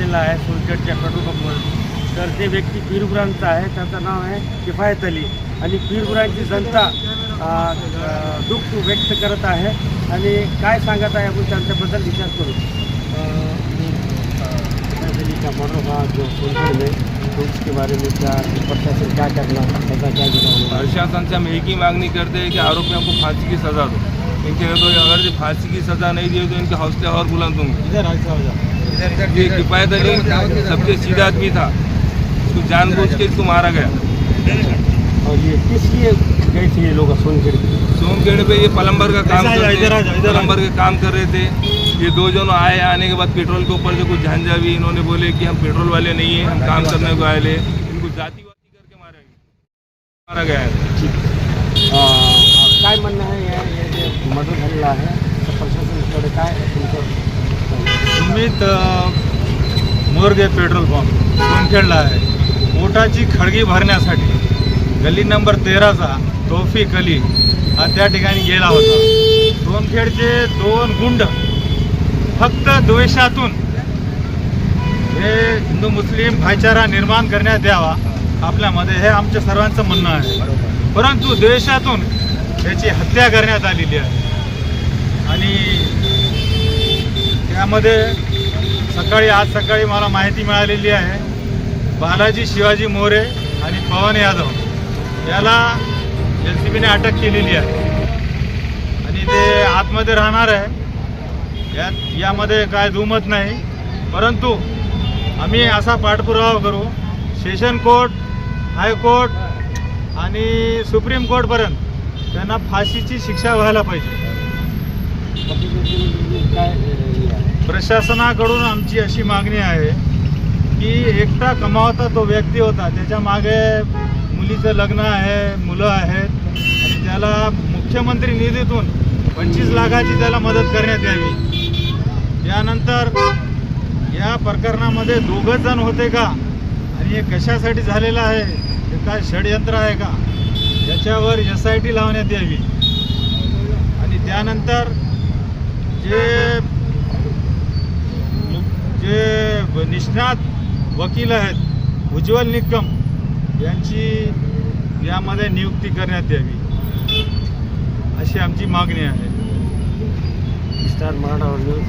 झालेला आहे सोनखेडच्या पेट्रोल पंपवर। तर ते व्यक्ती पीरगुरांचा आहे, त्याचं नाव आहे किफायत अली आणि पीरगुरांची जनता दुःख व्यक्त करत आहे आणि काय सांगत आहे आपण त्यांच्याबद्दल विचार करू। किफायत अली का मर्डर हुआ जो सोनखेड में, तो उसके बारे में क्या प्रशासन क्या करना, सजा क्या दिलाना? प्रशासन से हम एक ही मांगनी करते हैं कि आरोपियों को फांसी की सज़ा दो। इनके तो अगर ये फांसी की सज़ा नहीं दी तो इनके हौसले और बुलंद होंगे। ये किफायत अली सबसे सीधा आदमी था, इसको जानबूझ के इसको मारा गया। और ये किस लिए गए थे ये लोग सोनखेड़ पे? ये प्लम्बर का काम प्लम्बर का काम कर रहे थे। ये दो जन आने के बाद पेट्रोल के ऊपर से कुछ झांझा भी, इन्होंने बोले कि हम पेट्रोल वाले नहीं हैं, हम काम करने को आए। इनको जातिवादी करके मारा गया है। काय म्हणणं आहे हे जे मर्डर झालेला आहे तर प्रशासनाकडे काय तुमचं? सुमित मोरगे पेट्रोल पंप सोनखेडला आहे। पोटाची खळगी भरण्यासाठी गल्ली नंबर 13चा तौफिक अली हा त्या ठिकाणी गेला होता। सोनखेडचे 2 गुंड फक्त द्वेषातून हे हिंदू मुस्लिम भाईचारा निर्माण करण्यात यावा आपल्यामध्ये, हे आमच्या सर्वांचं म्हणणं आहे। परंतु द्वेषातून त्याची हत्या करण्यात आलेली आहे आणि त्यामध्ये आज सकाळी मला माहिती मिळालेली आहे, बालाजी शिवाजी मोरे आणि पवन यादव याला LCBने अटक केलेली आहे आणि ते आतमध्ये राहणार आहे, यामध्ये काय दुमत नाही। परंतु आम्ही असा पाठपुरावा करू, सेशन कोर्ट, हायकोर्ट आणि सुप्रीम कोर्टपर्यंत त्यांना फाशीची शिक्षा व्हायला पाहिजे। प्रशासनाकडून आमची अशी मागणी आहे की एकटा कमावता तो व्यक्ती होता, त्याच्या मागे मुलीचं लग्न आहे, मुलं आहेत आणि त्याला मुख्यमंत्री निधीतून 25 लाखाची त्याला मदत करण्यात यावी। त्यानंतर या प्रकरणामध्ये 2 जण होते का आणि हे कशासाठी झालेलं आहे, हे काय षडयंत्र आहे का, याच्यावर SIT लावण्यात यावी। आणि त्यानंतर जे निष्णात वकील आहेत उज्ज्वल निकम यांची यामध्ये नियुक्ती करण्यात यावी अशी आमची मागणी आहे। Star Maratha news